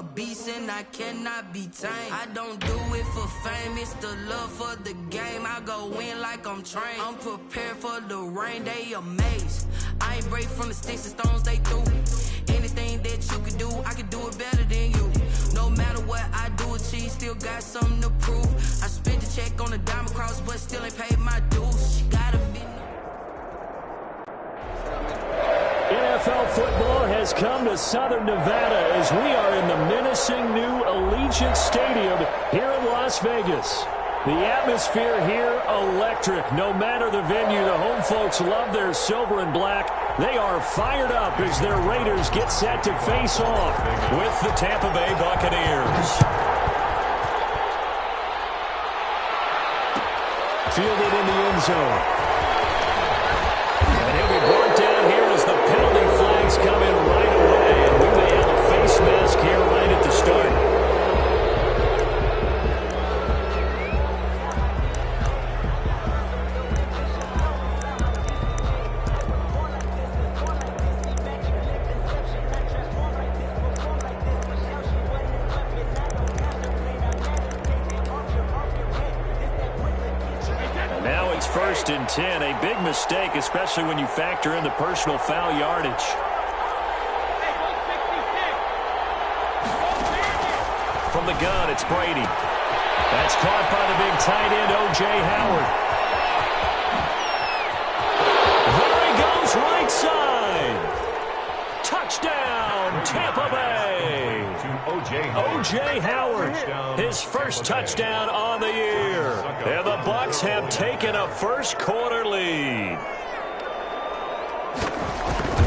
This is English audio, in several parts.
a beast and I cannot be tamed. I don't do it for fame, it's the love for the game. I go in like I'm trained. I'm prepared for the rain, they amazed. I ain't break from the sticks and stones they threw. Anything that you can do, I can do it better than you. No matter what I do, achieve, still got something to prove. I spent the check on the diamond cross, but still ain't paid my dues. She gotta be. NFL football has come to Southern Nevada as we are in the menacing new Allegiant Stadium here in Las Vegas. The atmosphere here, electric. No matter the venue, the home folks love their silver and black. They are fired up as their Raiders get set to face off with the Tampa Bay Buccaneers. Fielded in the end zone. And he'll be brought down here as the penalty flags come in right away. And we may have a face mask here right at the start. First and 10, a big mistake, especially when you factor in the personal foul yardage. From the gun, it's Brady. That's caught by the big tight end, O.J. Howard. There he goes, right side. Touchdown, Tampa Bay. O.J. Howard, his first touchdown on the year. And the Bucs have taken a first-quarter lead.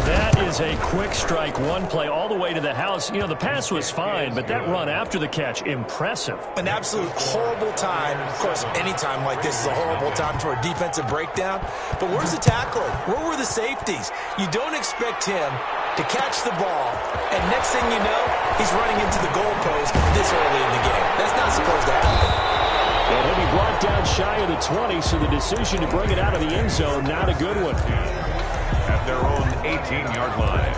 That is a quick strike, one play all the way to the house. You know, the pass was fine, but that run after the catch, impressive. An absolute horrible time. Of course, any time like this is a horrible time for a defensive breakdown. But where's the tackler? Where were the safeties? You don't expect him to catch the ball, and next thing you know, he's running into the goalpost this early in the game. That's not supposed to happen. And he'll be brought down shy of the 20, so the decision to bring it out of the end zone, not a good one. At their own 18-yard line.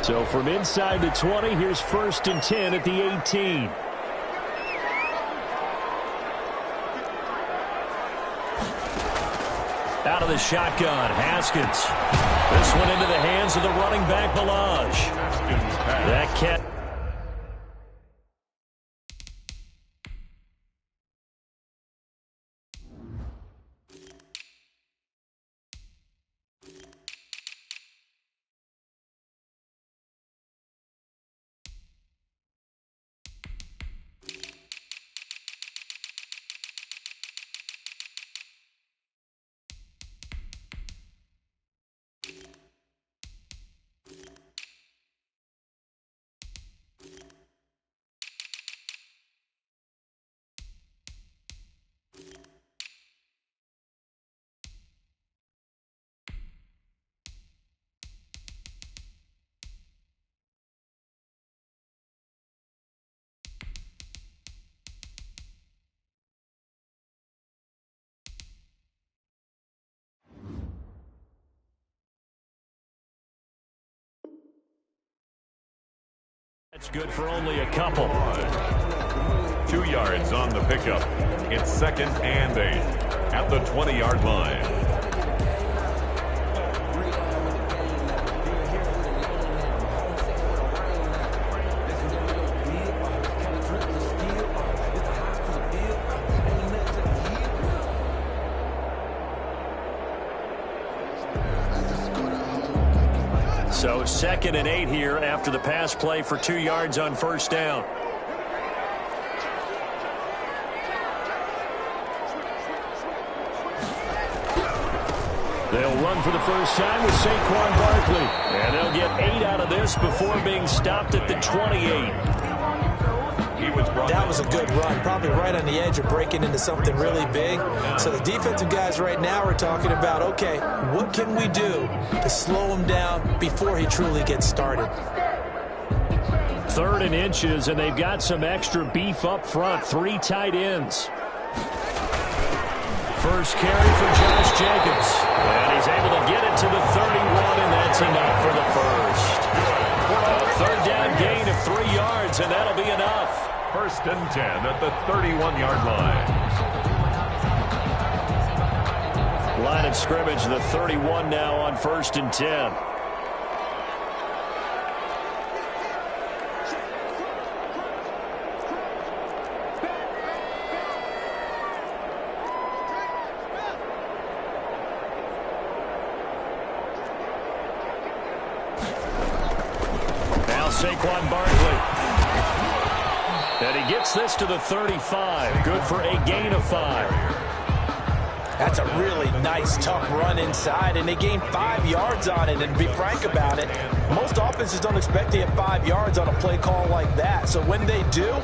So from inside the 20, here's first and 10 at the 18. Out of the shotgun, Haskins. This one into the hands of the running back, Balaj. That catch. That's good for only a couple. 2 yards on the pickup. It's second and 8 at the 20-yard line. So second and 8 here after the pass play for 2 yards on first down. They'll run for the first time with Saquon Barkley. And they'll get 8 out of this before being stopped at the 28. That was a good run, probably right on the edge of breaking into something really big. So the defensive guys right now are talking about, okay, what can we do to slow him down before he truly gets started? 3rd and inches, and they've got some extra beef up front. 3 tight ends. First carry for Josh Jacobs. And he's able to get it to the 31, and that's enough for the first. A 3rd down gain of 3 yards, and that'll be enough. 1st and 10 at the 31-yard line. Line of scrimmage, the 31 now on 1st and 10. Saquon Barkley. And he gets this to the 35. Good for a gain of 5. That's a really nice, tough run inside, and they gained 5 yards on it. And to be frank about it, most offenses don't expect to get 5 yards on a play call like that. So when they do,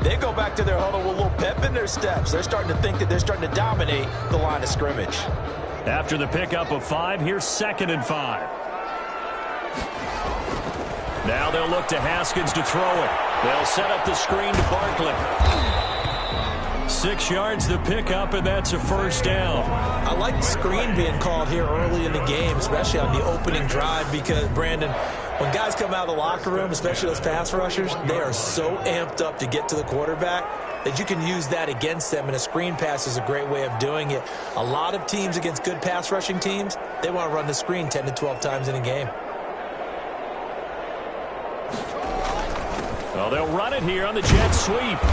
they go back to their huddle with a little pep in their steps. They're starting to think that they're starting to dominate the line of scrimmage. After the pickup of 5, here's 2nd and 5. Now they'll look to Haskins to throw it. They'll set up the screen to Barkley. 6 yards the pickup, and that's a 1st down. I like the screen being called here early in the game, especially on the opening drive, because, Brandon, when guys come out of the locker room, especially those pass rushers, they are so amped up to get to the quarterback that you can use that against them, and a screen pass is a great way of doing it. A lot of teams against good pass rushing teams, they want to run the screen 10 to 12 times in a game. Well, they'll run it here on the jet sweep.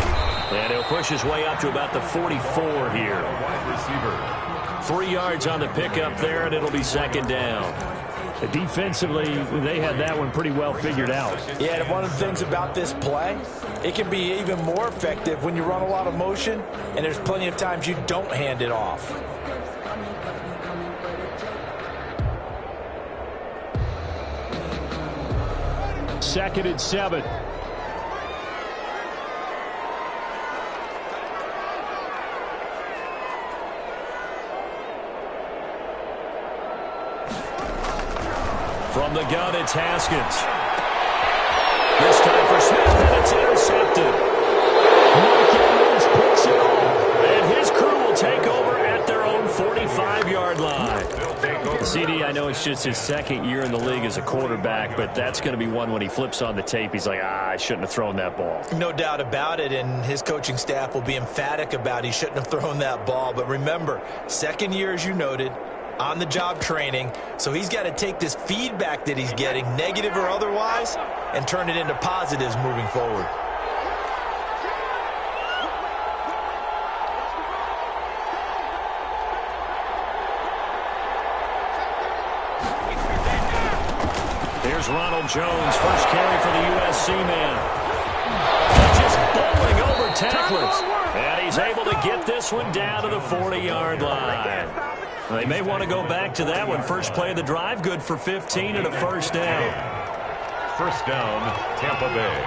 And he'll push his way up to about the 44 here. Wide receiver. 3 yards on the pickup there, and it'll be 2nd down. Defensively, they had that one pretty well figured out. Yeah, and one of the things about this play, it can be even more effective when you run a lot of motion, and there's plenty of times you don't hand it off. Second and 7. From the gun, it's Haskins. This time for Smith, and it's intercepted. Mike Evans picks it off, and his crew will take over at their own 45-yard line. CD, I know it's just his 2nd year in the league as a quarterback, but that's going to be one when he flips on the tape. He's like, I shouldn't have thrown that ball. No doubt about it, and his coaching staff will be emphatic about he shouldn't have thrown that ball. But remember, 2nd year, as you noted, on-the-job training, so he's got to take this feedback that he's getting, negative or otherwise, and turn it into positives moving forward. Here's Ronald Jones, first carry for the USC man. Just bowling over tacklers, and he's able to get this one down to the 40-yard line. They may want to go back to that one. First play of the drive, good for 15 and a 1st down. 1st down, Tampa Bay.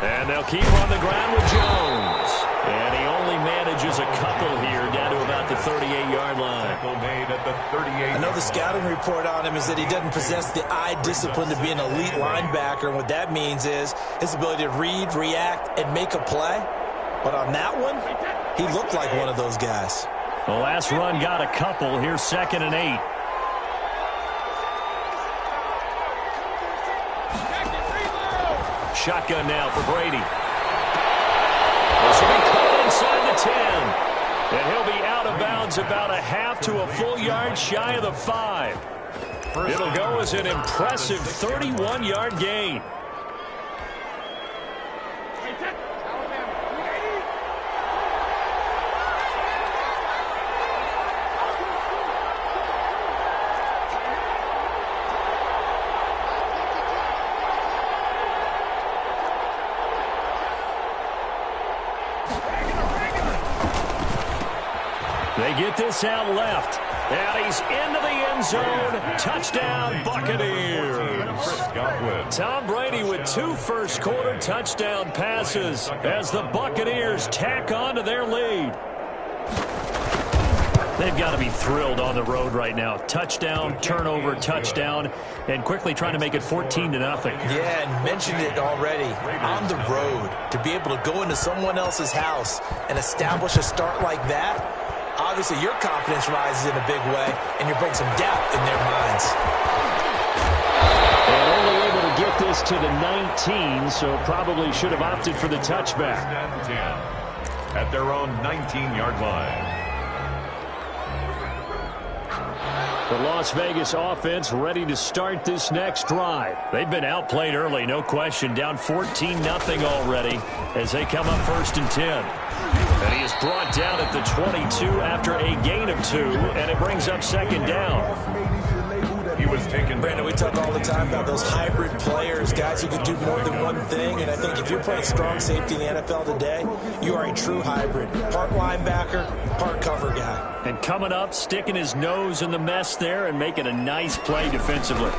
And they'll keep on the ground with Jones. And he only manages a couple here down to about the 38-yard line. Made at the 38. I know the scouting report on him is that he doesn't possess the eye discipline to be an elite linebacker. And what that means is his ability to read, react, and make a play. But on that one, he looked like one of those guys. The last run got a couple. Here's 2nd and 8. Shotgun now for Brady. This will be caught inside the 10. And he'll be out of bounds about a half to a full yard shy of the 5. It'll go as an impressive 31-yard gain. They get this out left, and he's into the end zone. Touchdown, Buccaneers. Tom Brady with 2 first-quarter touchdown passes as the Buccaneers tack on to their lead. They've got to be thrilled on the road right now. Touchdown, turnover, touchdown, and quickly trying to make it 14-0. Yeah, and mentioned it already. On the road, to be able to go into someone else's house and establish a start like that, obviously your confidence rises in a big way, and you bring some doubt in their minds. And only able to get this to the 19, so probably should have opted for the touchback. 10 at their own 19-yard line. The Las Vegas offense ready to start this next drive. They've been outplayed early, no question. Down 14-0 already as they come up 1st and 10. And he is brought down at the 22 after a gain of 2, and it brings up 2nd down. He was taken. Brandon, we talk all the time about those hybrid players, guys who can do more than one thing. And I think if you're playing strong safety in the NFL today, you are a true hybrid. Part linebacker, part cover guy. And coming up, sticking his nose in the mess there and making a nice play defensively.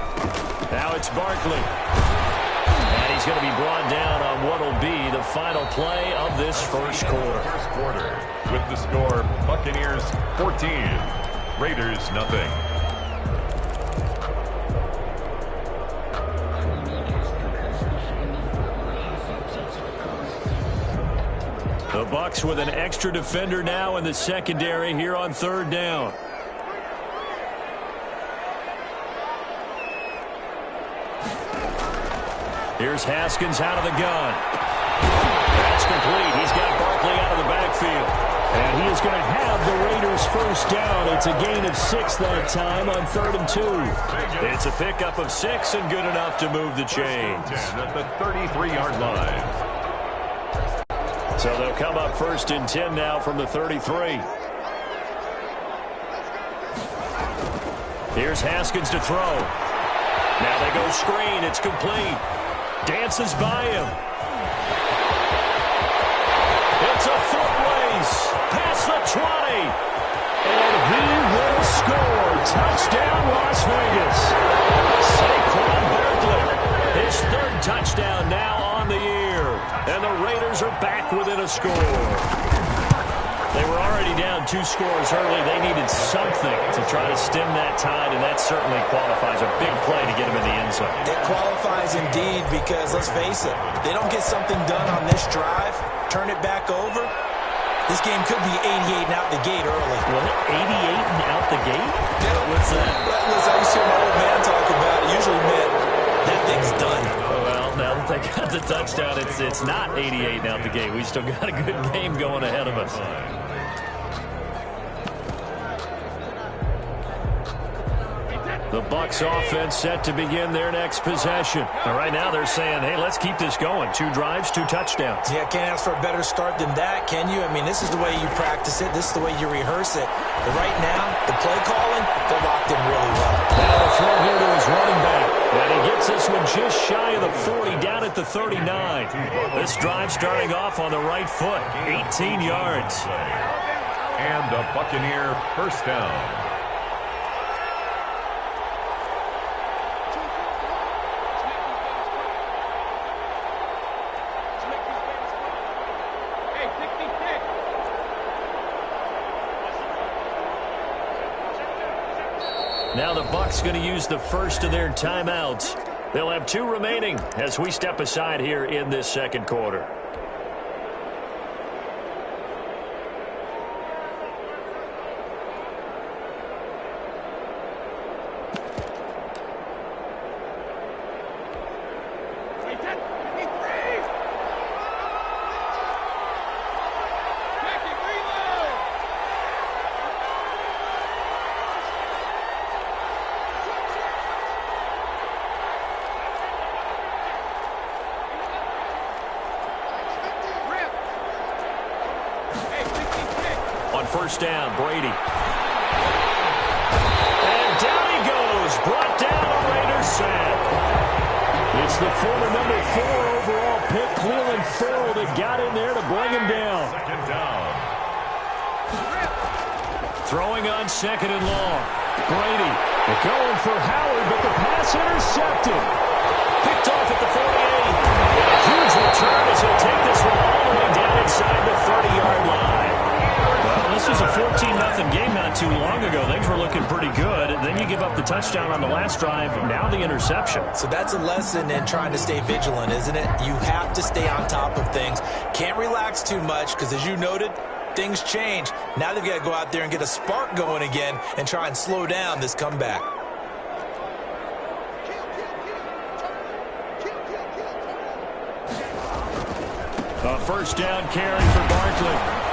Now it's Barkley. And he's going to be brought down on what will be the final play of this first quarter. First quarter with the score, Buccaneers 14, Raiders nothing. The Bucs with an extra defender now in the secondary here on 3rd down. Here's Haskins out of the gun. That's complete. He's got Barkley out of the backfield. And he is going to have the Raiders first down. It's a gain of 6 that time on 3rd and 2. It's a pickup of 6 and good enough to move the chains. At the 33-yard line. So they'll come up 1st and 10 now from the 33. Here's Haskins to throw. Now they go screen. It's complete. Dances by him. It's a foot race. Past the 20. And he will score. Touchdown, Las Vegas. Saquon Barkley. His 3rd touchdown now on the year. And the Raiders are back within a score. They were already down 2 scores early. They needed something to try to stem that tide, and that certainly qualifies. A big play to get them in the end zone. It qualifies indeed because, let's face it, they don't get something done on this drive, turn it back over, this game could be 88 and out the gate early. What? 88 and out the gate? Yeah. What's that? Listen, I used to hear my old man talk about it. Usually meant that thing's done. Well, now that they got the touchdown, it's not 88 out the gate. We still got a good game going ahead of us. The Bucs offense set to begin their next possession. And right now they're saying, hey, let's keep this going. 2 drives, 2 touchdowns. Yeah, can't ask for a better start than that, can you? I mean, this is the way you practice it. This is the way you rehearse it. But right now, the play calling, they're locked in really well. Now the throw here to his running back. And he gets this one just shy of the 40, down at the 39. This drive starting off on the right foot, 18 yards. And a Buccaneer first down. Now the Bucs going to use the first of their timeouts. They'll have 2 remaining as we step aside here in this second quarter. First down, Brady. And down he goes. Brought down a Raiders sack. It's the former number 4 overall pick, Cleveland Farrell, that got in there to bring him down. Second down. Throwing on 2nd and long. Brady going for Howard, but the pass intercepted. Picked off at the 48. And a huge return as he'll take this one all the way down inside the 30-yard line. Well, this was a 14-0 game not too looking pretty good. And then you give up the touchdown on the last drive. Now the interception. So that's a lesson in trying to stay vigilant, isn't it? You have to stay on top of things. Can't relax too much because, as you noted, things change. Now they've got to go out there and get a spark going again and try and slow down this comeback. A first down carry for Barkley.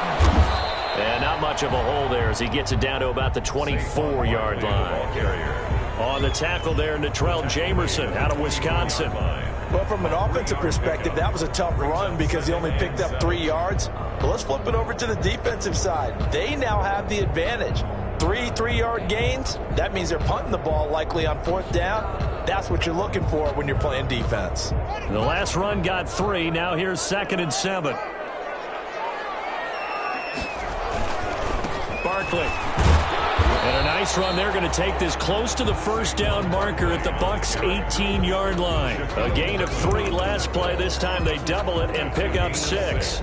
And not much of a hole there as he gets it down to about the 24-yard line. On the tackle there, Natrell Jamerson out of Wisconsin. Well, from an offensive perspective, that was a tough run because he only picked up 3 yards. But let's flip it over to the defensive side. They now have the advantage. 3 3-yard gains. That means they're punting the ball likely on 4th down. That's what you're looking for when you're playing defense. The last run got 3. Now here's 2nd and 7. Barkley. And a nice run. They're going to take this close to the first down marker at the Bucs 18-yard line. A gain of 3 last play. This time they double it and pick up 6.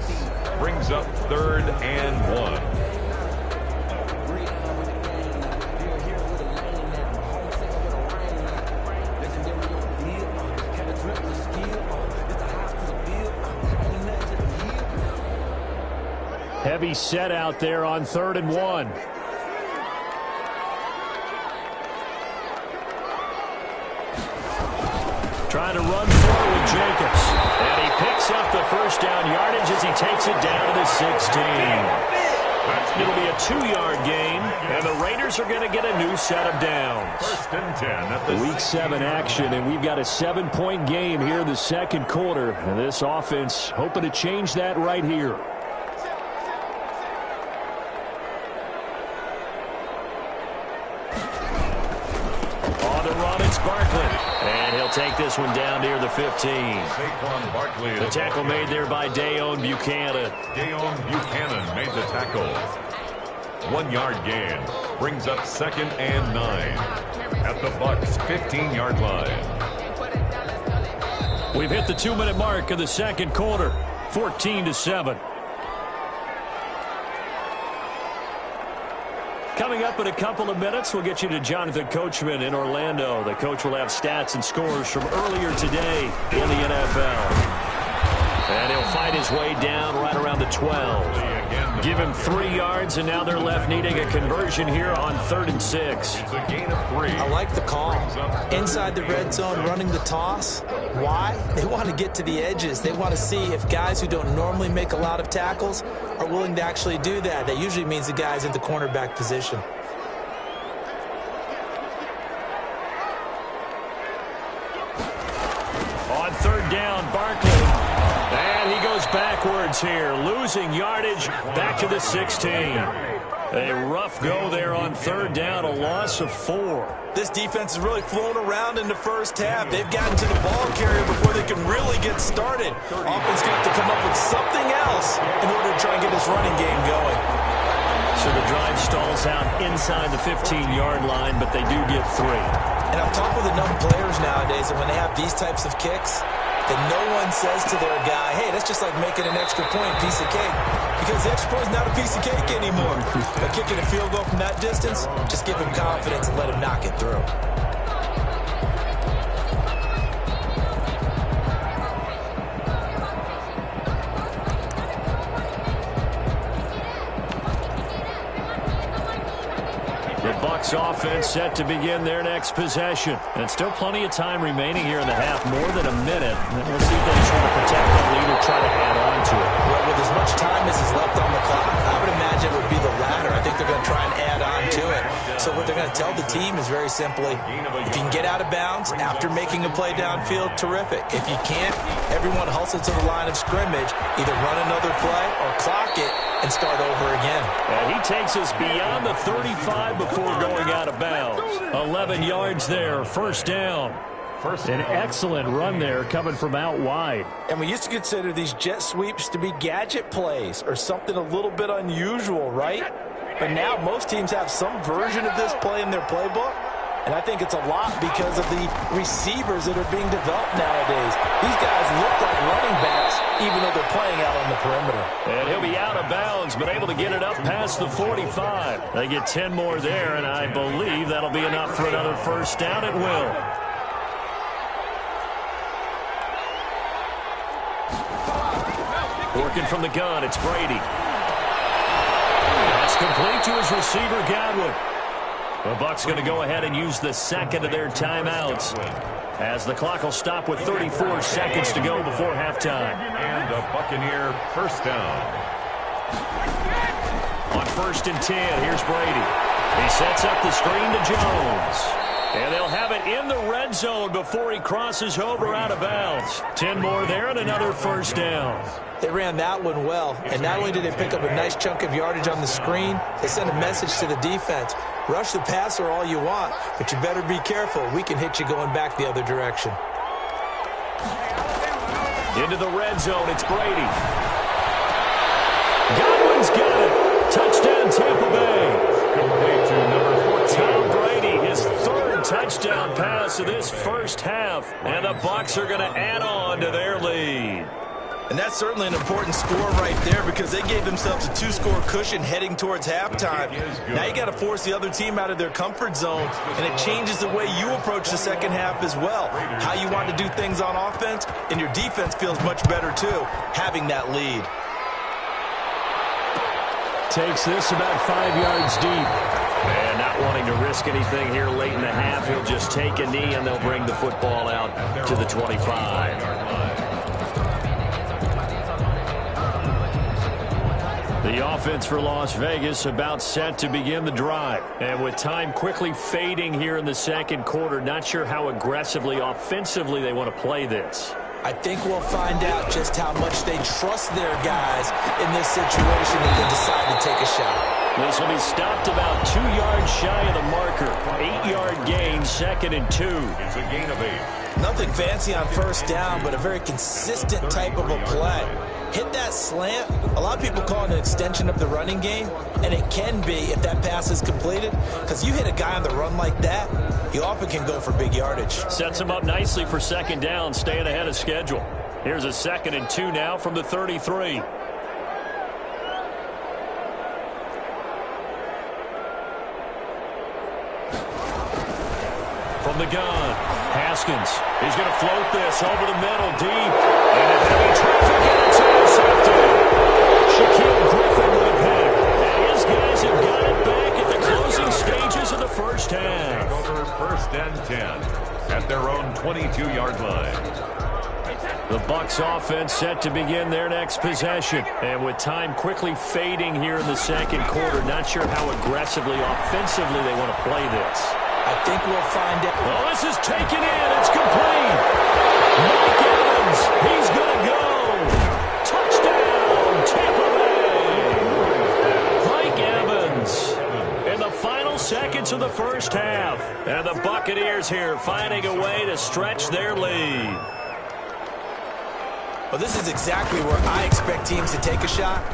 Brings up 3rd and 1. Heavy set out there on 3rd and 1. Trying to run forward, Jacobs. And he picks up the first down yardage as he takes it down to the 16. It'll be a 2-yard gain, and the Raiders are going to get a new set of downs. 1st and 10 at the Week 7 action, and we've got a 7-point game here in the second quarter. And this offense hoping to change that right here. Barkley, and he'll take this one down near the 15. Saquon Barkley. The tackle made there by Dayon Buchanan. Dayon Buchanan made the tackle. 1-yard gain. Brings up 2nd and 9 at the Bucs 15-yard line. We've hit the 2-minute mark of the second quarter. 14-7. Coming up in a couple of minutes, we'll get you to Jonathan Coachman in Orlando. The coach will have stats and scores from earlier today in the NFL. And he'll fight his way down right around the 12. Give him 3 yards, and now they're left needing a conversion here on 3rd and 6. It's a gain of 3. I like the call. Inside the red zone, running the toss. Why? They want to get to the edges. They want to see if guys who don't normally make a lot of tackles are willing to actually do that. That usually means the guy's in the cornerback position. On 3rd down, Barkley. And he goes backwards here, losing yardage back to the 16. A rough go there on 3rd down, a loss of 4. This defense is really flown around in the first half. They've gotten to the ball carrier before they can really get started. Offense got to come up with something else in order to try and get this running game going. So the drive stalls out inside the 15-yard line, but they do get 3. And I've talked with enough players nowadays that when they have these types of kicks, that no one says to their guy, hey, that's just like making an extra point, piece of cake. Because the extra point is not a piece of cake anymore. But kicking a field goal from that distance, just give him confidence and let him knock it through. The Bucs offense set to begin their next possession. And still plenty of time remaining here in the half, more than a minute. And we'll see if they try to protect the lead or try to add on to it. Well, with as much time as is left on the clock, I would imagine it would be the latter. I think they're going to try and add on to it. So what they're going to tell the team is very simply, if you can get out of bounds after making a play downfield, terrific. If you can't, everyone hustle to the line of scrimmage, either run another play or clock it and start over again. And he takes us beyond the 35 before going out of bounds. 11 yards there, first down. An excellent run there coming from out wide. And we used to consider these jet sweeps to be gadget plays or something a little bit unusual, right? But now most teams have some version of this play in their playbook. And I think it's a lot because of the receivers that are being developed nowadays. These guys look like running backs, even though they're playing out on the perimeter. And he'll be out of bounds, but able to get it up past the 45. They get 10 more there, and I believe that'll be enough for another first down. It will. Working from the gun, it's Brady. That's complete to his receiver, Godwin. The Bucs going to go ahead and use the second of their timeouts, as the clock will stop with 34 seconds to go before halftime. And a Buccaneer first down. On 1st and 10, here's Brady. He sets up the screen to Jones. And they'll have it in the red zone before he crosses over out of bounds. 10 more there and another first down. They ran that one well, and not only did they pick up a nice chunk of yardage on the screen, they sent a message to the defense. Rush the passer all you want, but you better be careful. We can hit you going back the other direction. Into the red zone, it's Brady. Godwin's got it. Touchdown, Tampa Bay. Complete to number 14. Tom Brady, his third touchdown pass of this first half, and the Bucs are going to add on to their lead. And that's certainly an important score right there because they gave themselves a 2-score cushion heading towards halftime. Now you got to force the other team out of their comfort zone, and it changes the way you approach the second half as well. How you want to do things on offense, and your defense feels much better too, having that lead. Takes this about 5 yards deep. And not wanting to risk anything here late in the half, he'll just take a knee, and they'll bring the football out to the 25. The offense for Las Vegas about set to begin the drive. And with time quickly fading here in the second quarter, not sure how aggressively, offensively they want to play this. I think we'll find out just how much they trust their guys in this situation if they decide to take a shot. This will be stopped about 2 yards shy of the marker. 8-yard gain, 2nd and 2. It's a gain of 8. Nothing fancy on first down, but a very consistent type of a play. Hit that slant. A lot of people call it an extension of the running game, and it can be if that pass is completed, because you hit a guy on the run like that, you often can go for big yardage. Sets him up nicely for second down, staying ahead of schedule. Here's a 2nd and 2 now from the 33. From the gun, Haskins. He's going to float this over the middle, deep. And a heavy traffic, and it's intercepted. Shaquille Griffin with a pick. And his guys have got it back at the closing stages of the first half. Over 1st and 10 at their own 22-yard line. The Bucs offense set to begin their next possession. And with time quickly fading here in the second quarter, not sure how aggressively, offensively they want to play this. I think we'll find out. Well, this is taken in. It's complete. Mike Evans, he's going to go. Touchdown, Tampa Bay. Mike Evans in the final seconds of the first half. And the Buccaneers here finding a way to stretch their lead. Well, this is exactly where I expect teams to take a shot.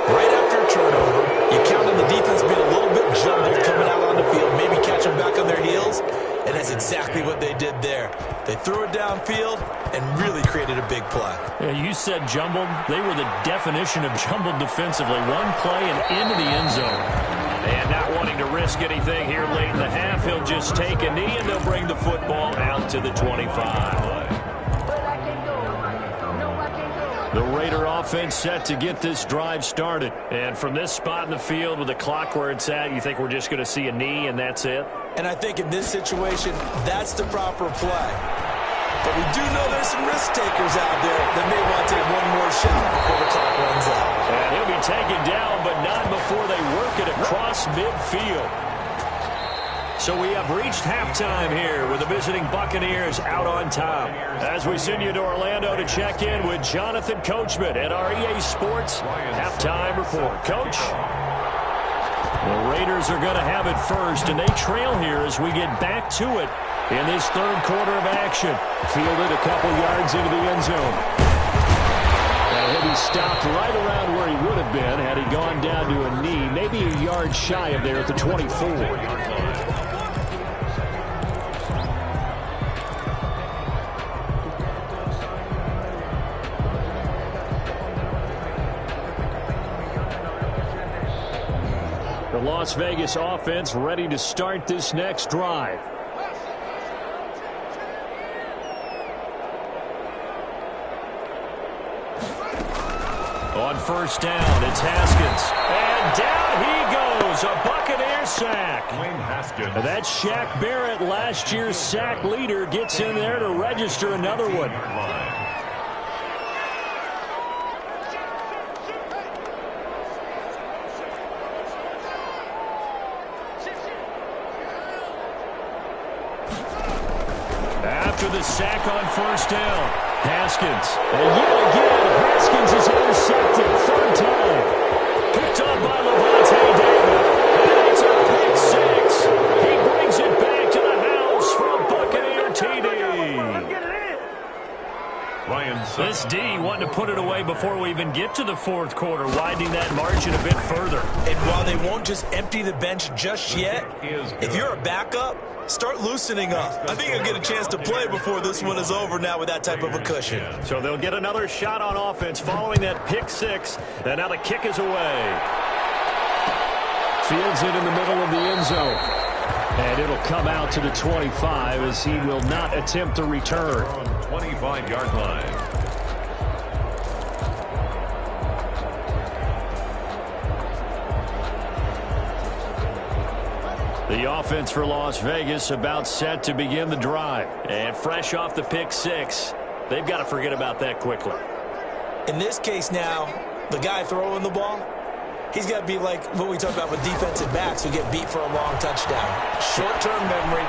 Right after a turnover, you count on the defense being a little bit jumbled coming out on the field, maybe catch them back on their heels, and that's exactly what they did there. They threw it downfield and really created a big play. Yeah, you said jumbled. They were the definition of jumbled defensively. One play and into the end zone. And not wanting to risk anything here late in the half, he'll just take a knee, and they'll bring the football out to the 25. The Raider offense set to get this drive started. And from this spot in the field with the clock where it's at, you think we're just going to see a knee and that's it? And I think in this situation, that's the proper play. But we do know there's some risk takers out there that may want to take one more shot before the clock runs out. And he'll be taken down, but not before they work it across midfield. So we have reached halftime here with the visiting Buccaneers out on top. As we send you to Orlando to check in with Jonathan Coachman at our EA Sports Halftime Report. Coach? The Raiders are going to have it first, and they trail here as we get back to it in this third quarter of action. Fielded a couple yards into the end zone. And he'll be stopped right around where he would have been had he gone down to a knee, maybe a yard shy of there at the 24. The Las Vegas offense ready to start this next drive. On first down, it's Haskins. And down he goes. A Buccaneer sack. Haskins. That's Shaq Barrett, last year's sack leader, gets in there to register another one. After the sack on first down, Haskins. And yet again, Haskins is intercepted. Third time. Picked up by Levante David. And it's a pick six. He brings it back to the house for a Buccaneer TD. This D wanting to put it away before we even get to the fourth quarter, widening that margin a bit further. And while they won't just empty the bench just yet, if you're a backup, start loosening up. I think you'll get a chance to play before this one is over now with that type of a cushion. So they'll get another shot on offense following that pick six. And now the kick is away. Fields it in the middle of the end zone. And it'll come out to the 25 as he will not attempt to return. 25-yard line. The offense for Las Vegas about set to begin the drive. And fresh off the pick six, they've got to forget about that quickly. In this case now, the guy throwing the ball, he's got to be like what we talk about with defensive backs who get beat for a long touchdown. Short-term memory,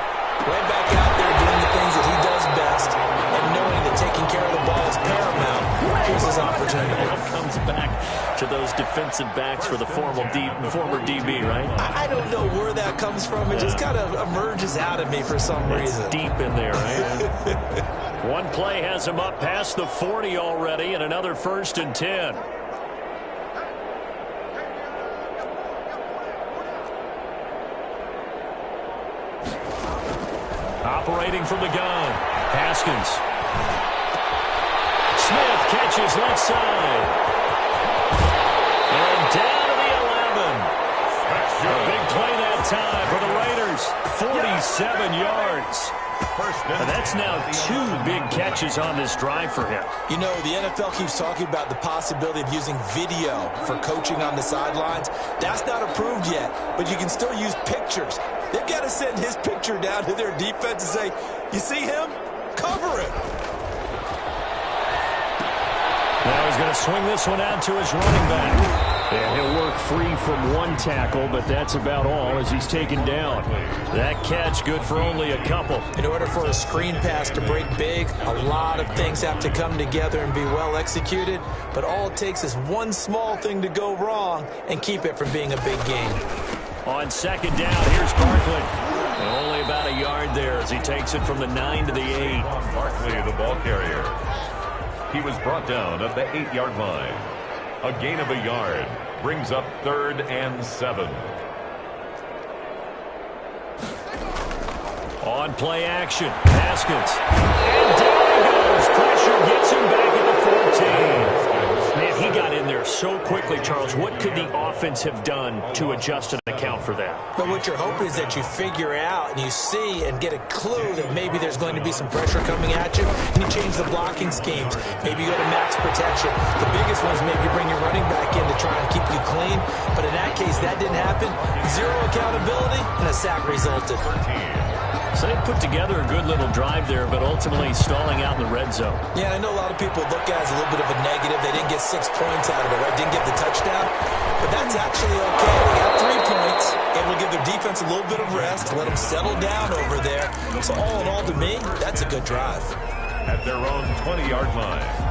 right back out there doing the things that he does best, and knowing that taking care of the ball is paramount. Here's his opportunity. It comes back to those defensive backs for the former DB, right? I don't know where that comes from. It just kind of emerges out of me for some reason. It's deep in there, right? One play has him up past the 40 already, and another 1st and 10. Operating from the gun, Haskins. Smith catches left side. And down to the 11. A big play that time for the Raiders. 47 yards. And that's now 2 big catches on this drive for him. You know, the NFL keeps talking about the possibility of using video for coaching on the sidelines. That's not approved yet, but you can still use pictures. They've got to send his picture down to their defense and say, you see him? Cover it. Now he's going to swing this one out to his running back. And he'll work free from one tackle, but that's about all as he's taken down. That catch good for only a couple. In order for a screen pass to break big, a lot of things have to come together and be well executed. But all it takes is one small thing to go wrong and keep it from being a big game. On second down, here's Barkley. And only about a yard there as he takes it from the 9 to the 8. Barkley, the ball carrier. He was brought down at the 8-yard line. A gain of a yard brings up 3rd and 7. On play action, Haskins. And down he goes. Pressure gets him back at the 14. Man, he got in there so quickly, Charles. What could the offense have done to adjust and account for that? But what you're hoping is that you figure out and you see and get a clue that maybe there's going to be some pressure coming at you, and you change the blocking schemes. Maybe you go to max protection. The biggest one is maybe bring your running back in to try and keep you clean. But in that case, that didn't happen. Zero accountability, and a sack resulted. So they put together a good little drive there, but ultimately stalling out in the red zone. Yeah, I know a lot of people look at it as a little bit of a negative. They didn't get 6 points out of it, right? Didn't get the touchdown. But that's actually okay. They got 3 points. Able to give their defense a little bit of rest, let them settle down over there. So all in all, to me, that's a good drive. At their own 20-yard line.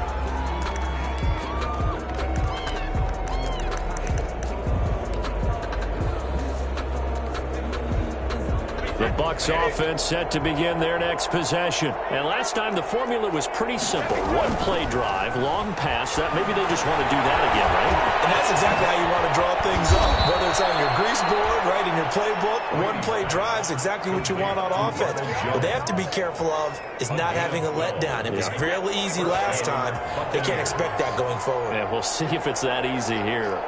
The Bucs offense set to begin their next possession. And last time the formula was pretty simple. One play drive, long pass. That maybe they just want to do that again, right? And that's exactly how you want to draw things up. Whether it's on your grease board, right, in your playbook, one play drive's exactly what you want on offense. What they have to be careful of is not having a letdown. It was real easy last time. They can't expect that going forward. Yeah, we'll see if it's that easy here.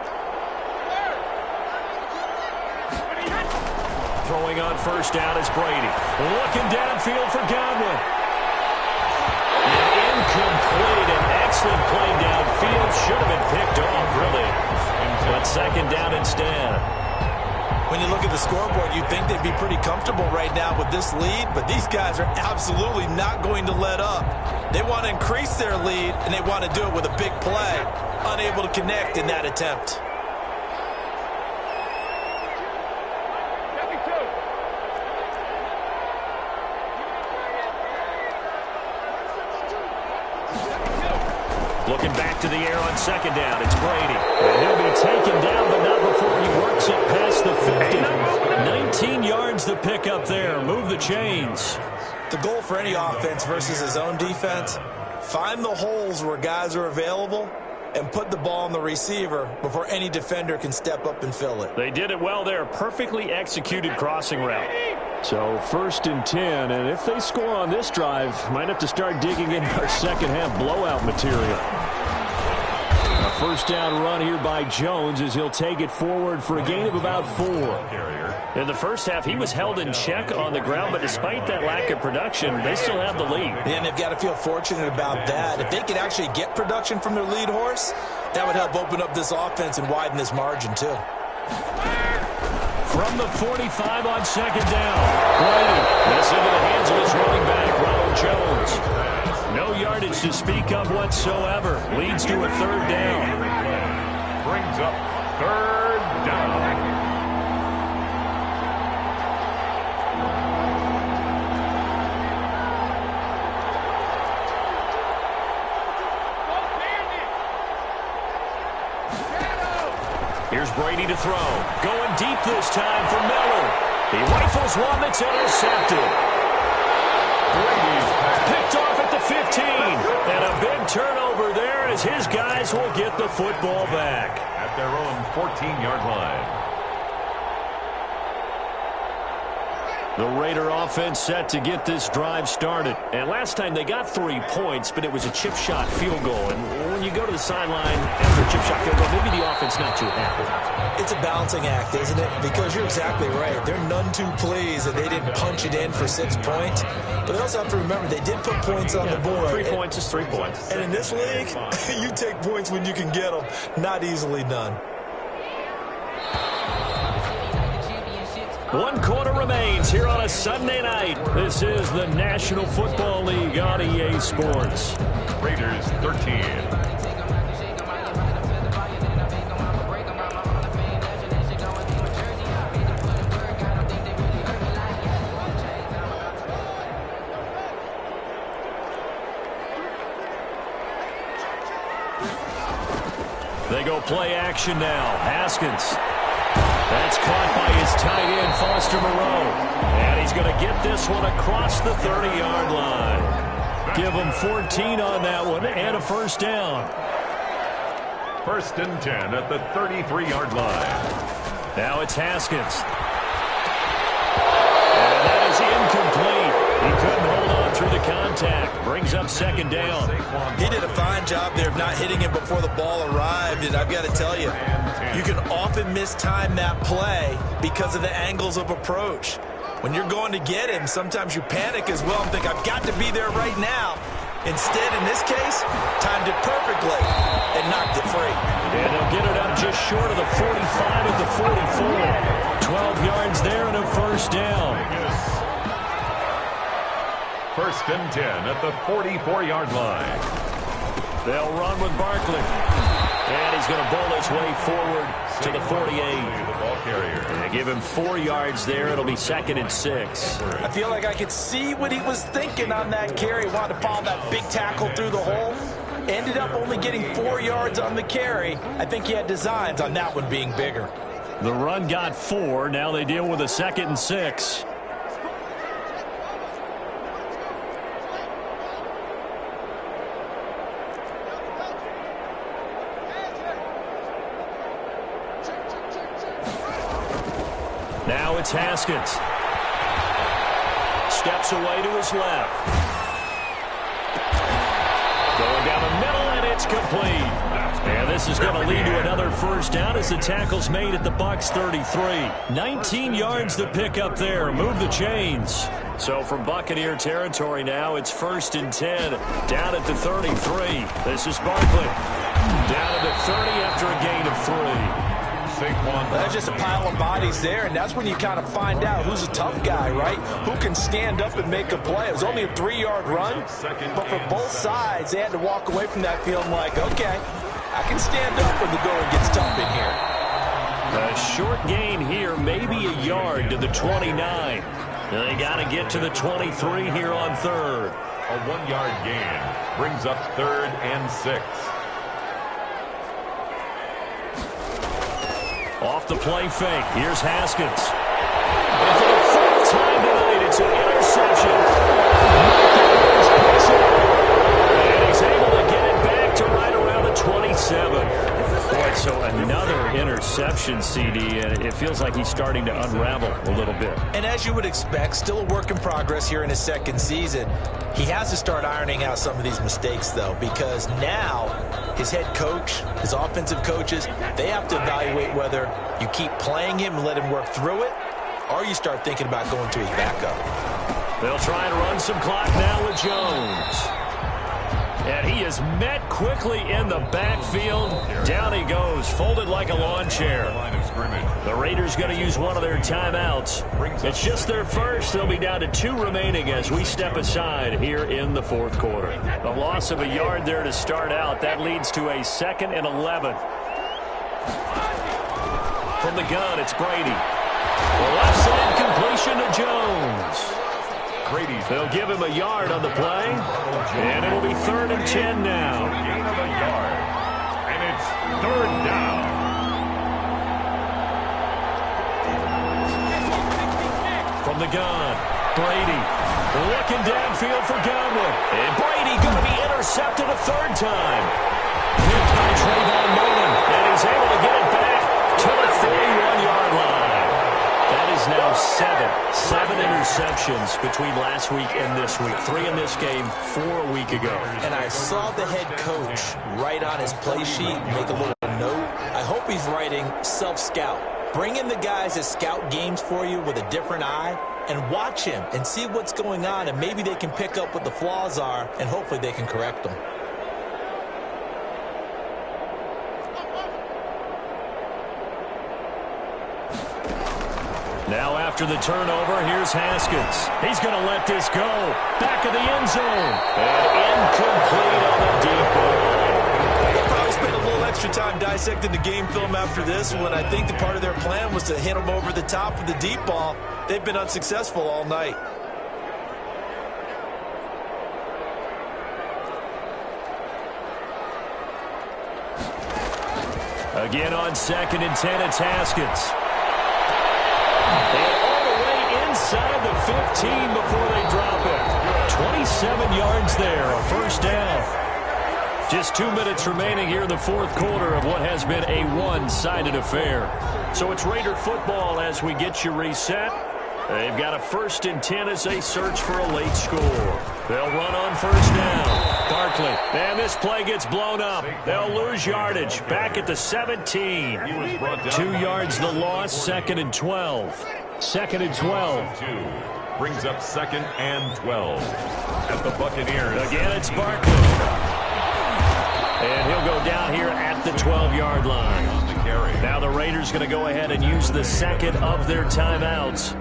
Throwing on first down is Brady. Looking downfield for Godwin. And incomplete. An excellent play downfield. Should have been picked off, really. But second down instead. When you look at the scoreboard, you'd think they'd be pretty comfortable right now with this lead, but these guys are absolutely not going to let up. They want to increase their lead, and they want to do it with a big play. Unable to connect in that attempt. Looking back to the air on second down. It's Brady. And he'll be taken down, but not before he works it past the 50. 19 yards to pick up there. Move the chains. The goal for any offense versus his own defense, find the holes where guys are available and put the ball on the receiver before any defender can step up and fill it. They did it well there. Perfectly executed crossing route. So 1st and 10, and if they score on this drive, might have to start digging in our second half blowout material. A first down run here by Jones as he'll take it forward for a gain of about 4. In the first half, he was held in check on the ground, but despite that lack of production, they still have the lead. And they've got to feel fortunate about that. If they could actually get production from their lead horse, that would help open up this offense and widen this margin too. From the 45 on second down, Brady. This into the hands of his running back, Ronald Jones. No yardage to speak of whatsoever. Leads to a third down. Brings up third down. Here's Brady to throw. Going deep this time for Miller. He rifles one that's intercepted. Brady's Picked off at the 15. And a big turnover there as his guys will get the football back. at their own 14-yard line. The Raider offense set to get this drive started. And last time they got 3 points, but it was a chip shot field goal. And when you go to the sideline after a chip shot field goal, maybe the offense not too happy. It's a balancing act, isn't it? Because you're exactly right. They're none too pleased that they didn't punch it in for 6 points. But they also have to remember they did put points on the board. 3 points is 3 points. And in this league, you take points when you can get them. Not easily done. 1 quarter remains here on a Sunday night. This is the National Football League on EA Sports. Raiders 13. They go play action now. Haskins. That's caught by his tight end, Foster Moreau. And he's going to get this one across the 30-yard line. Give him 14 on that one and a first down. 1st and 10 at the 33-yard line. Now it's Haskins. And that is incomplete. He couldn't hold on through the contact. Brings up 2nd down. He did a fine job there of not hitting it before the ball arrived. And I've got to tell you, you can often mistime that play because of the angles of approach. When you're going to get him, sometimes you panic as well and think, I've got to be there right now. Instead, in this case, timed it perfectly and knocked it free. And they'll get it up just short of the 45 at the 44. 12 yards there and a first down. 1st and 10 at the 44-yard line. They'll run with Barkley. And he's going to bowl his way forward to the 48. The ball carrier. They give him 4 yards there. It'll be 2nd and 6. I feel like I could see what he was thinking on that carry. Wanted to follow that big tackle through the hole. Ended up only getting 4 yards on the carry. I think he had designs on that one being bigger. The run got 4. Now they deal with a 2nd and 6. Now it's Haskins. Steps away to his left. Going down the middle, and it's complete. And this is going to lead to another first down as the tackle's made at the Bucs 33. 19 yards to pick up there. Move the chains. So from Buccaneer territory now, it's 1st and 10. Down at the 33. This is Barkley. Down at the 30 after a gain of 3. There's just a pile of bodies there, and that's when you kind of find out who's a tough guy, right? Who can stand up and make a play. It was only a 3-yard run, but for both sides, they had to walk away from that feeling like, okay, I can stand up when the going gets tough in here. A short gain here, maybe a yard to the 29. They got to get to the 23 here on third. A 1-yard gain brings up 3rd and 6. Off the play fake. Here's Haskins. And for the 4th time tonight, it's an interception. And he's able to get it back to right around the 27. Boy, so another interception, CD, and it feels like he's starting to unravel a little bit. And as you would expect, still a work in progress here in his 2nd season. He has to start ironing out some of these mistakes, though, because now his head coach, his offensive coaches, they have to evaluate whether you keep playing him and let him work through it, or you start thinking about going to his backup. They'll try and run some clock now with Jones. And he is met quickly in the backfield. Down he goes, folded like a lawn chair. The Raiders going to use one of their timeouts. It's just their first. They'll be down to 2 remaining as we step aside here in the 4th quarter. A loss of a yard there to start out. That leads to a 2nd and 11. From the gun, it's Brady. The left side completion to Jones. They'll give him a yard on the play, and it'll be 3rd and 10 now. Gain of a yard, and it's 3rd down. From the gun, Brady looking downfield for Godwin, and Brady going to be intercepted a 3rd time. Hit by Trayvon Mullen, and he's able to get it back to the 41-yard line. That is now 7 interceptions between last week and this week. 3 in this game, 4 a week ago. And I saw the head coach write on his play sheet, make a little note. I hope he's writing self-scout. Bring in the guys that scout games for you with a different eye and watch him and see what's going on, and maybe they can pick up what the flaws are, and hopefully they can correct them. Now after the turnover, here's Haskins. He's going to let this go. Back of the end zone. And incomplete on the deep ball. They'll probably spend a little extra time dissecting the game film after this one. I think the part of their plan was to hit them over the top of the deep ball. They've been unsuccessful all night. Again on 2nd and 10, it's Haskins. And all the way inside the 15 before they drop it. 27 yards there, a 1st down. Just 2 minutes remaining here in the 4th quarter of what has been a one-sided affair. So it's Raider football as we get you reset. They've got a 1st and 10 as they search for a late score. They'll run on 1st down. Barkley, and this play gets blown up. They'll lose yardage. Back at the 17. 2 yards the loss, 2nd and 12. 2nd and 12. Brings up 2nd and 12. At the Buccaneers. Again, it's Barkley. And he'll go down here at the 12-yard line. Now the Raiders going to go ahead and use the 2nd of their timeouts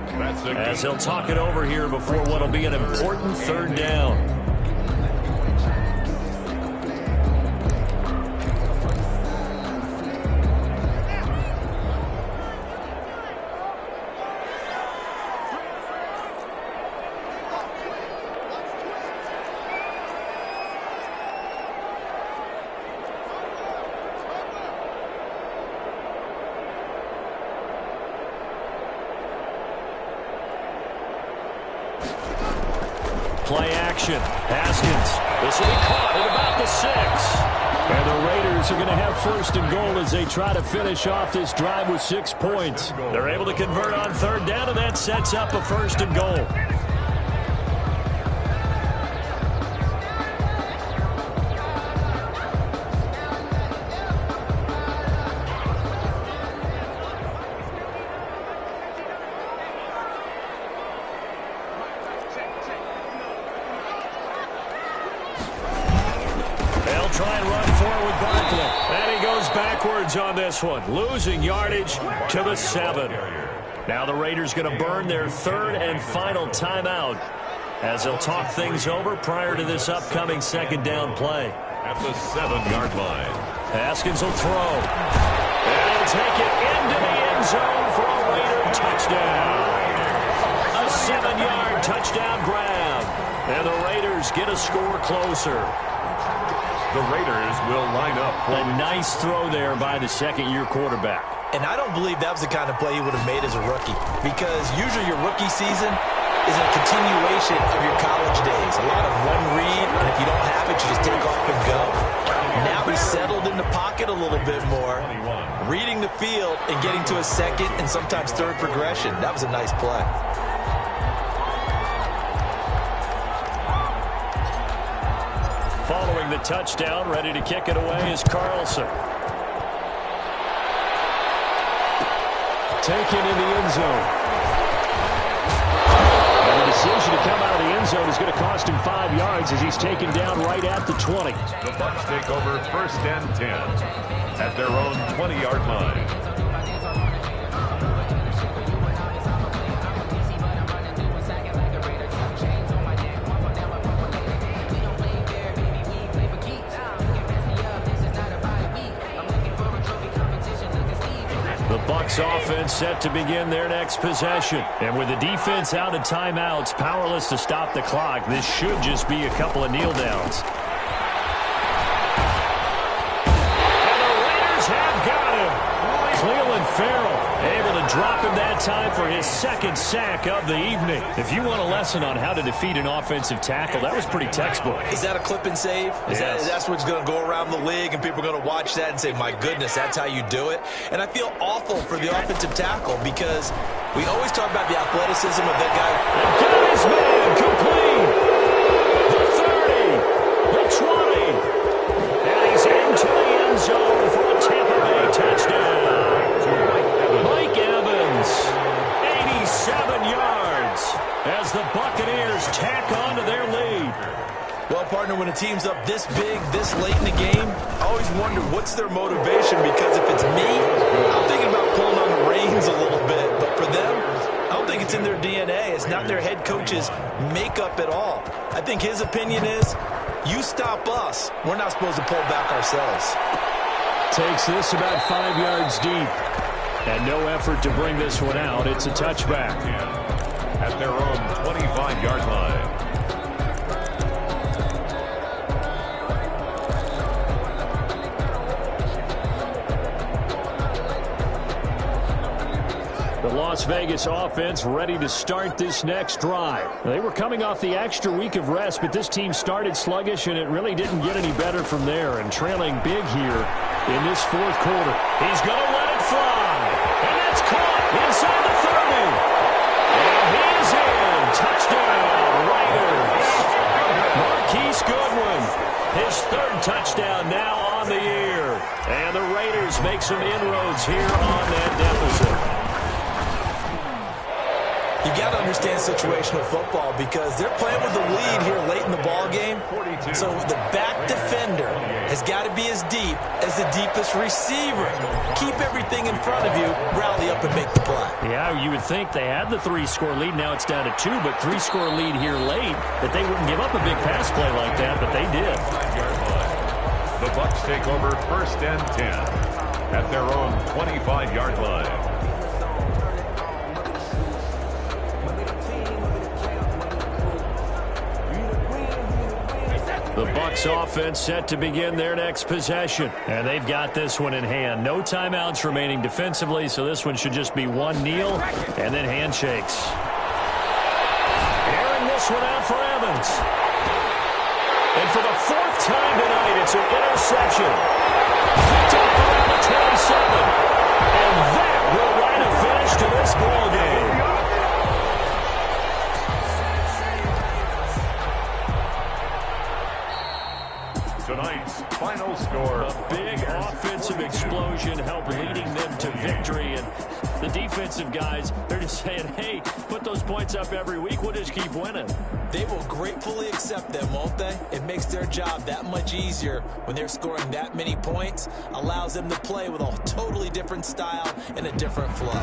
as they'll talk it over here before what will be an important 3rd down. Play action. Haskins. This will be caught at about the 6. And the Raiders are going to have 1st and goal as they try to finish off this drive with 6 points. They're able to convert on 3rd down, and that sets up a 1st and goal. yards on this one, losing yardage to the 7. Now the Raiders going to burn their third and final timeout as they'll talk things over prior to this upcoming second down play. At the 7-yard line. Haskins will throw. And he'll take it into the end zone for a Raider touchdown. A 7-yard touchdown grab. And the Raiders get a score closer. The Raiders will line up for a nice throw there by the second-year quarterback. And I don't believe that was the kind of play he would have made as a rookie, because usually your rookie season is a continuation of your college days. A lot of one read, and if you don't have it, you just take off and go. Now he's settled in the pocket a little bit more, reading the field and getting to a second and sometimes third progression. That was a nice play. Following the touchdown, ready to kick it away is Carlson. Taken in the end zone. And the decision to come out of the end zone is going to cost him 5 yards as he's taken down right at the 20. The Bucs take over 1st and 10 at their own 20-yard line. The Bucs offense set to begin their next possession. And with the defense out of timeouts, powerless to stop the clock, this should just be a couple of kneel downs. And the Raiders have got him. Cleveland Farrell able to drop him that time for his second sack of the evening. If you want a lesson on how to defeat an offensive tackle, that was pretty textbook. Is that a clip and save? Yes. That's what's going to go around the league, and people are going to watch that and say, my goodness, that's how you do it? And I feel awful for the offensive tackle, because we always talk about the athleticism of that guy. Got his man complete. The 30, the 20. And he's into the end zone for a Tampa Bay touchdown. Mike Evans, 87 yards as the Buccaneers tack on to their lead. Well, partner, when a team's up this big, this late in the game, I always wonder what's their motivation, because if it's me, I'm thinking about pulling on the reins a little bit. But for them, I don't think it's in their DNA. It's not their head coach's makeup at all. I think his opinion is, you stop us, we're not supposed to pull back ourselves. Takes this about 5 yards deep. And no effort to bring this one out. It's a touchback. At their own 25-yard line. The Las Vegas offense ready to start this next drive. They were coming off the extra week of rest, but this team started sluggish, and it really didn't get any better from there. And trailing big here in this fourth quarter. He's going to let it fly. And that's caught inside the 30. And he's in. Touchdown, Raiders. Marquise Goodwin, his third touchdown now on the year. And the Raiders make some inroads here on that deficit. You got to understand situational football, because they're playing with the lead here late in the ball game. So the back defender has got to be as deep as the deepest receiver. Keep everything in front of you, rally up and make the play. Yeah, you would think they had the 3-score lead. Now it's down to 2, but 3-score lead here late, that they wouldn't give up a big pass play like that, but they did. The Bucs take over 1st and 10 at their own 25-yard line. The Bucs offense set to begin their next possession. And they've got this one in hand. No timeouts remaining defensively, so this one should just be one kneel and then handshakes. Airing this one out for Evans. And for the 4th time tonight, it's an interception. Picked up around the 27. And that will write a finish to this ball game. Tonight's final score. A big offensive explosion helped leading them to victory, and the defense offensive guys, they're just saying, hey, put those points up every week. We'll just keep winning. They will gratefully accept them, won't they? It makes their job that much easier when they're scoring that many points. Allows them to play with a totally different style and a different flow.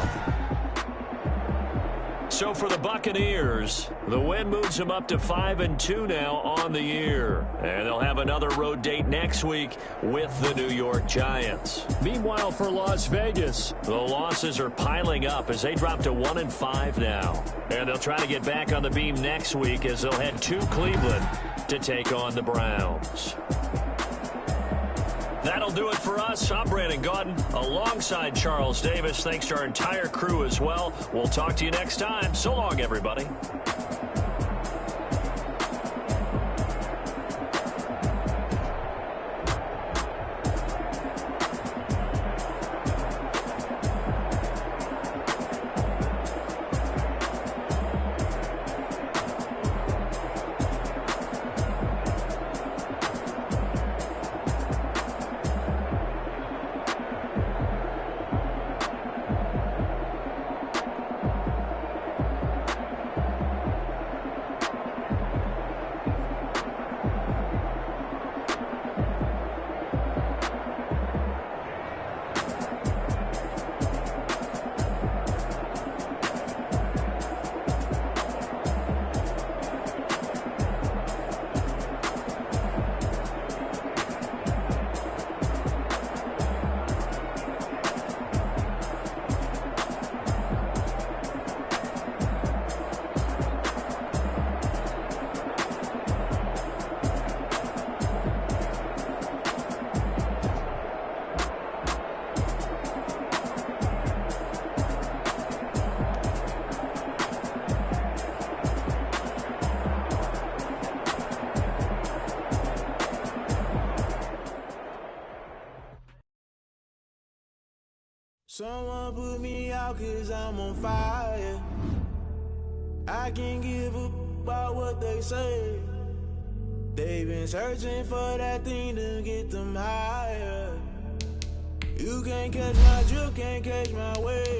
So for the Buccaneers, the win moves them up to 5-2 now on the year. And they'll have another road date next week with the New York Giants. Meanwhile, for Las Vegas, the losses are piling up as they drop to 1-5 now. And they'll try to get back on the beam next week as they'll head to Cleveland to take on the Browns. That'll do it for us. I'm Brandon Gaudin alongside Charles Davis. Thanks to our entire crew as well. We'll talk to you next time. So long, everybody. Someone put me out 'cause I'm on fire. I can't give up about what they say. They've been searching for that thing to get them higher. You can't catch my drift, can't catch my wave.